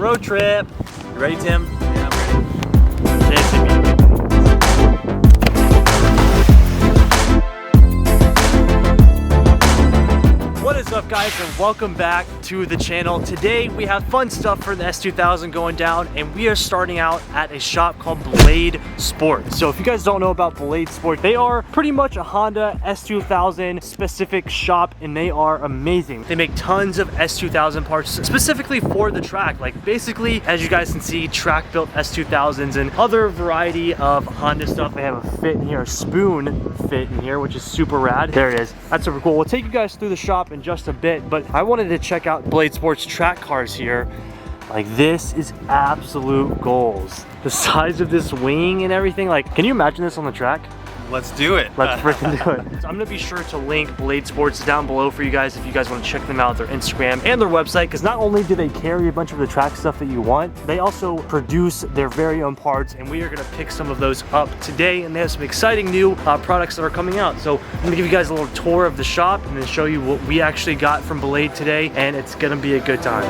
road trip. You ready, Tim? Yeah, I'm ready. What is up, guys, and welcome back to the channel. Today we have fun stuff for the S2000 going down, and we are starting out at a shop called Ballade Sports. So if you guys don't know about Ballade Sports, they are pretty much a Honda S2000 specific shop, and they are amazing. They make tons of S2000 parts specifically for the track. Like basically, as you guys can see, track built S2000s and other variety of Honda stuff. They have a fit in here, a spoon fit in here, which is super rad. There it is. That's super cool. We'll take you guys through the shop in just a bit, but I wanted to check out Ballade Sports track cars here. Like, this is absolute goals. The size of this wing and everything, like, can you imagine this on the track? Let's do it. Let's freaking do it. So I'm gonna be sure to link Ballade Sports down below for you guys if you guys want to check them out, their Instagram and their website, because not only do they carry a bunch of the track stuff that you want, they also produce their very own parts, and we are gonna pick some of those up today, and they have some exciting new products that are coming out. So I'm gonna give you guys a little tour of the shop and then show you what we actually got from Ballade today, and it's gonna be a good time.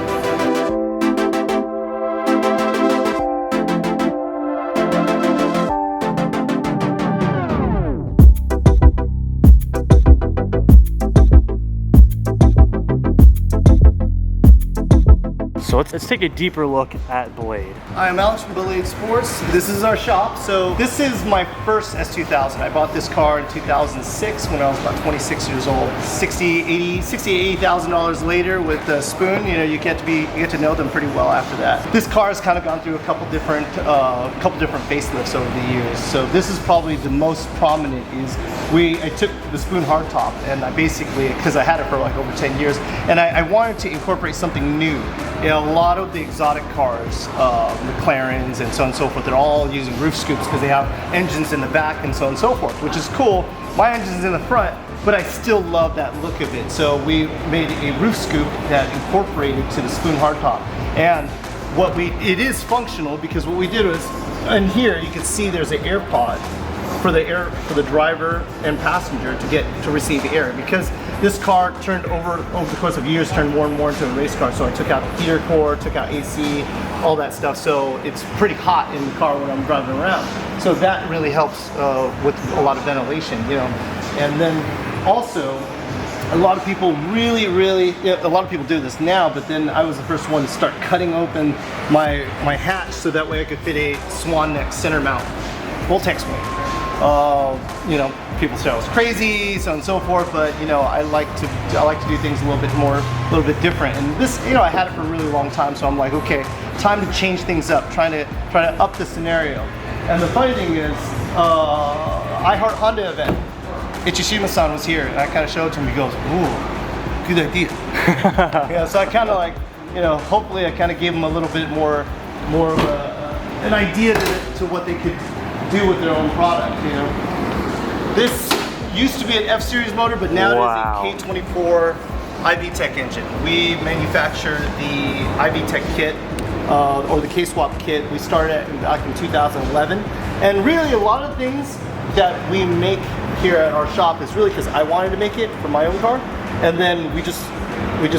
So let's take a deeper look at Ballade. Hi, I'm Alex from Ballade Sports. This is our shop. So this is my first S2000. I bought this car in 2006 when I was about 26 years old. $80,000 later with the spoon, you know, you get to know them pretty well after that. This car has kind of gone through a couple different facelifts over the years. So this is probably the most prominent. I took the spoon hardtop, and I basically, because I had it for like over 10 years, and I wanted to incorporate something new. You know, a lot of the exotic cars, McLarens and so on and so forth, they're all using roof scoops because they have engines in the back and so on and so forth, which is cool. My engine's in the front, but I still love that look of it. So we made a roof scoop that incorporated to the spoon hardtop. And it is functional, because what we did was, in here you can see there's an air pod for the driver and passenger to receive air, because this car turned over the course of years, turned more and more into a race car. So I took out the heater core, took out AC, all that stuff. So it's pretty hot in the car when I'm driving around. So that really helps with a lot of ventilation, you know. And then also, a lot of people a lot of people do this now, but then I was the first one to start cutting open my hatch so that way I could fit a swan neck center mount Voltex wing. You know, people say I was crazy, so on and so forth, but you know, I like to do things a little bit different. And this, you know, I had it for a really long time, so I'm like, okay, time to change things up, trying to up the scenario. And the funny thing is, I Heart Honda event, Ichishima-san was here, and I kind of showed it to him. He goes, "Ooh, good idea." Yeah, so I kind of like, you know, hopefully I kind of gave him a little bit more of an idea to what they could do with their own product, you know. This used to be an F-Series motor, but now it is a K24 IVTEC engine. We manufacture the IVTEC kit, or the K-Swap kit. We started back in 2011. And really a lot of things that we make here at our shop is really because I wanted to make it for my own car, and then we just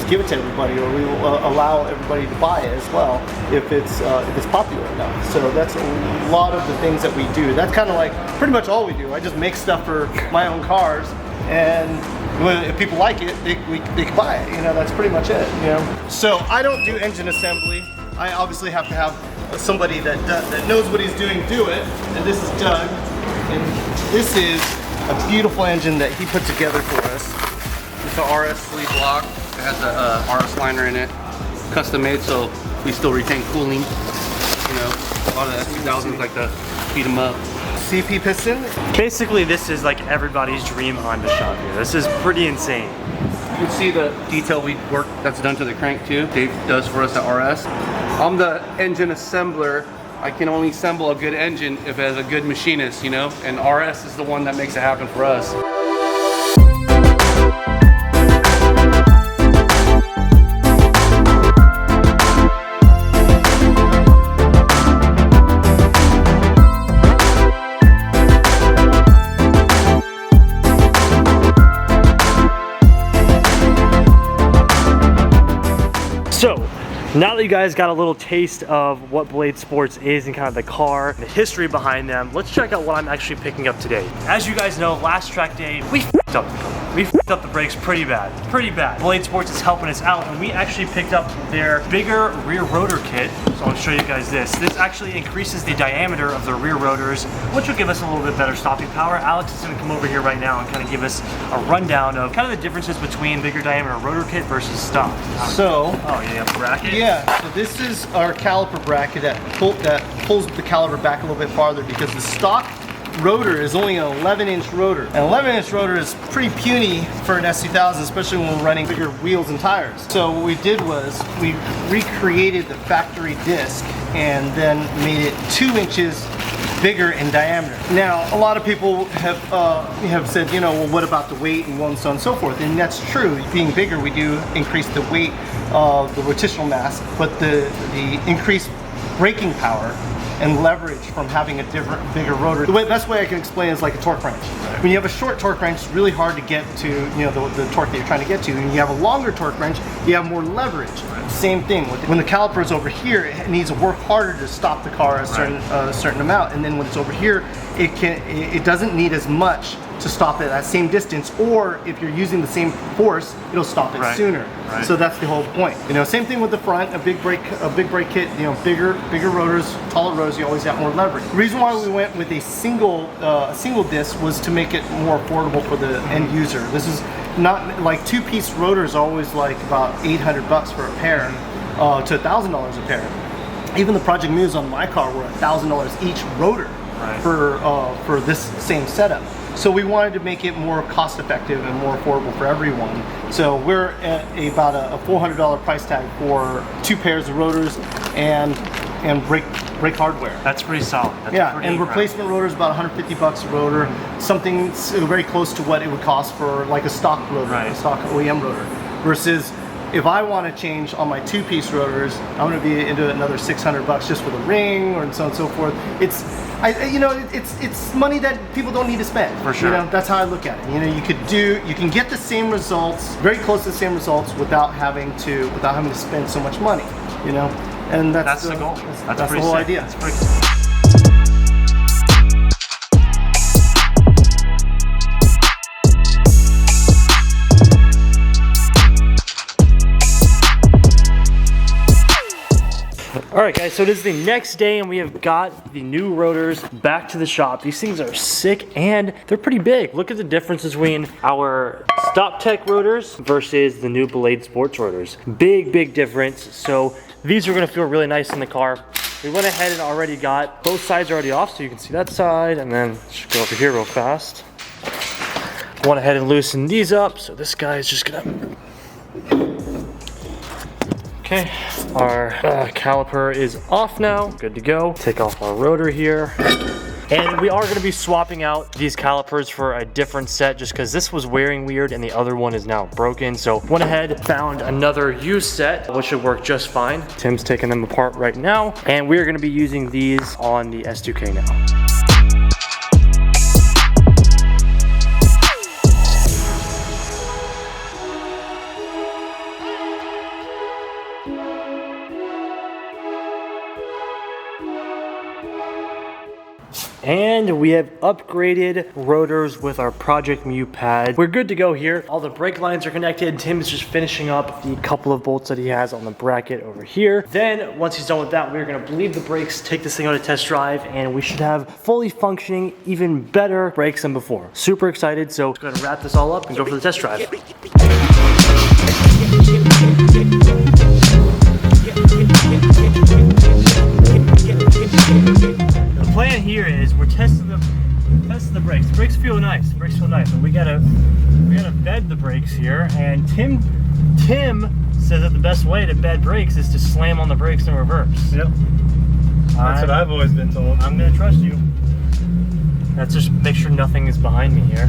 give it to everybody, or we will allow everybody to buy it as well if it's popular enough. So that's a lot of the things that we do. That's kind of like pretty much all we do. I just make stuff for my own cars, and if people like it, they can buy it. You know, that's pretty much it. You know. So I don't do engine assembly. I obviously have to have somebody that knows what he's doing do it. And this is Doug, and this is a beautiful engine that he put together for us. It's an RS sleeve block. It has a RS liner in it, custom made, so we still retain cooling. You know, a lot of the S2000s like to heat them up. CP piston. Basically, this is like everybody's dream Honda shop here. This is pretty insane. You can see the detail work that's done to the crank too. Dave does for us at RS. I'm the engine assembler. I can only assemble a good engine if it has a good machinist, you know, and RS is the one that makes it happen for us. Now that you guys got a little taste of what Ballade Sports is and kind of the car, the history behind them, let's check out what I'm actually picking up today. As you guys know, last track day, we f***ed up the car. We f***ed up the brakes pretty bad, pretty bad. Ballade Sports is helping us out, and we actually picked up their bigger rear rotor kit. So I'll show you guys this. This actually increases the diameter of the rear rotors, which will give us a little bit better stopping power. Alex is gonna come over here right now and kind of give us a rundown of kind of the differences between bigger diameter rotor kit versus stock. So, oh yeah, bracket? Yeah, so this is our caliper bracket that pulls the caliper back a little bit farther, because the stock rotor is only an 11-inch rotor. An 11-inch rotor is pretty puny for an S2000, especially when we're running bigger wheels and tires. So what we did was we recreated the factory disc and then made it 2 inches bigger in diameter. Now, a lot of people have said, you know, well, what about the weight and so on and so forth? And that's true. Being bigger, we do increase the weight of the rotational mass, but the increased braking power and leverage from having a bigger rotor. The best way I can explain it is like a torque wrench. Right. When you have a short torque wrench, it's really hard to get to, you know, the torque that you're trying to get to. And you have a longer torque wrench, you have more leverage. Right. Same thing. When the caliper is over here, it needs to work harder to stop the car a certain amount. And then when it's over here, it doesn't need as much to stop it at that same distance, or if you're using the same force, it'll stop it sooner. Right. So that's the whole point. You know, same thing with the front. A big brake kit. You know, bigger rotors, taller rotors. You always have more leverage. The reason why we went with a single disc was to make it more affordable for the end user. This is not like 2-piece rotors. Always like about $800 for a pair to $1,000 a pair. Even the Project Muse on my car were $1,000 each rotor for this same setup. So we wanted to make it more cost effective and more affordable for everyone. So we're at about a $400 price tag for 2 pairs of rotors and brake hardware. That's pretty solid. That's yeah, pretty and incredible. Replacement rotors about $150 a rotor, something very close to what it would cost for like a stock rotor, a stock OEM rotor. Versus if I want to change on my 2-piece rotors, I'm going to be into another $600 just for the ring or so on and so forth. It's money that people don't need to spend. For sure. You know, that's how I look at it. You know, you can get the same results, very close to the same results, without having to spend so much money. You know, and that's the goal. That's the whole idea. That's pretty cool. Alright guys, so it is the next day and we have got the new rotors back to the shop. These things are sick and they're pretty big. Look at the difference between our Stop Tech rotors versus the new Ballade Sports rotors. Big difference. So these are going to feel really nice in the car. We went ahead and already got both sides already off, so you can see that side, and then just go over here real fast. Went ahead and loosen these up, so this guy is just gonna... Okay, our caliper is off now, good to go. Take off our rotor here. And we are going to be swapping out these calipers for a different set just because this was wearing weird and the other one is now broken. So went ahead, found another used set, which should work just fine. Tim's taking them apart right now. And we're going to be using these on the S2K now. And we have upgraded rotors with our Project Mu pad. We're good to go here. All the brake lines are connected. Tim's just finishing up the couple of bolts that he has on the bracket over here. Then once he's done with that, we're gonna bleed the brakes, take this thing on a test drive, and we should have fully functioning, even better brakes than before. Super excited, so let's go ahead and wrap this all up and go for the test drive. The plan here is we're testing the brakes. The brakes feel nice. The brakes feel nice, but we gotta bed the brakes here. And Tim says that the best way to bed brakes is to slam on the brakes in reverse. Yep. That's what I've always been told. I'm gonna trust you. Let's just make sure nothing is behind me here.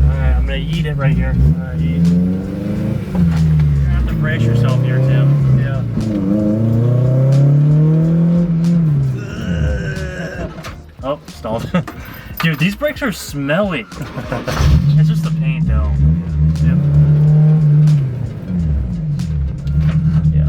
All right, I'm gonna yeet it right here. All right, yeet. You're gonna have to brace yourself here, Tim. Yeah. Oh, stalled. Dude, these brakes are smelly. It's just the paint though. Yeah.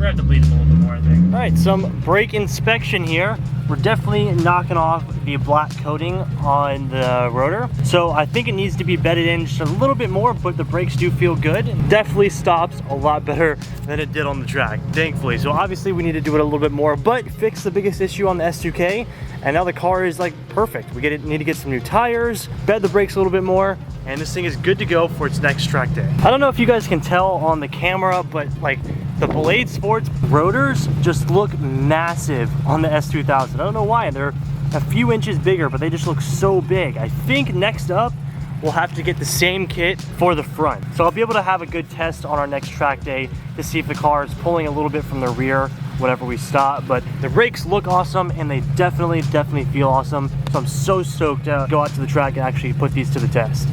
gonna have to bleed them a little bit more, I think. All right, some brake inspection here. We're definitely knocking off the black coating on the rotor. So I think it needs to be bedded in just a little bit more, but the brakes do feel good. It definitely stops a lot better than it did on the track, thankfully. So obviously we need to do it a little bit more, but fix the biggest issue on the S2K. And now the car is like perfect. We need to get some new tires, bed the brakes a little bit more, and this thing is good to go for its next track day. I don't know if you guys can tell on the camera, but like the Ballade Sports rotors just look massive on the S2000. I don't know why, they're a few inches bigger, but they just look so big. I think next up, we'll have to get the same kit for the front. So I'll be able to have a good test on our next track day to see if the car is pulling a little bit from the rear whenever we stop. But the brakes look awesome and they definitely feel awesome. So I'm so stoked to go out to the track and actually put these to the test.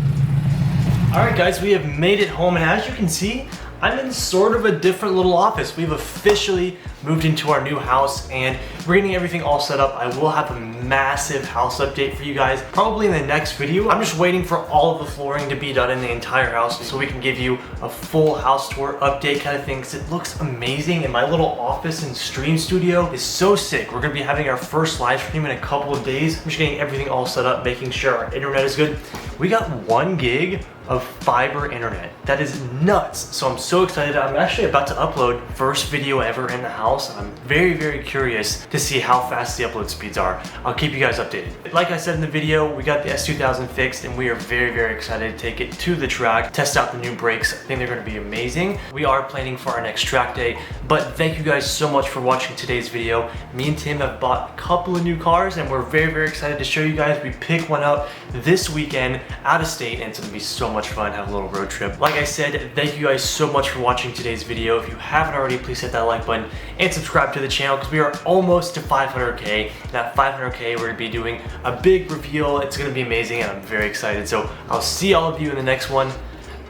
All right guys, we have made it home, and as you can see, I'm in sort of a different little office. We've officially moved into our new house and we're getting everything all set up. I will have a massive house update for you guys probably in the next video. I'm just waiting for all of the flooring to be done in the entire house so we can give you a full house tour update kind of thing, because it looks amazing. And my little office and stream studio is so sick. We're gonna be having our first live stream in a couple of days. I'm just getting everything all set up, making sure our internet is good. We got 1 gig of fiber internet. That is nuts. So I'm so excited. I'm actually about to upload first video ever in the house. I'm very curious to see how fast the upload speeds are. I'll keep you guys updated. Like I said in the video, we got the S2000 fixed and we are very excited to take it to the track, test out the new brakes. I think they're gonna be amazing. We are planning for our next track day, but thank you guys so much for watching today's video. Me and Tim have bought a couple of new cars and we're very excited to show you guys. We pick one up this weekend out of state and it's gonna be so much fun, have a little road trip. Like I said, thank you guys so much for watching today's video. If you haven't already, please hit that like button and subscribe to the channel because we are almost to 500K. And at 500K, we're gonna be doing a big reveal. It's gonna be amazing and I'm very excited. So I'll see all of you in the next one.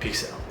Peace out.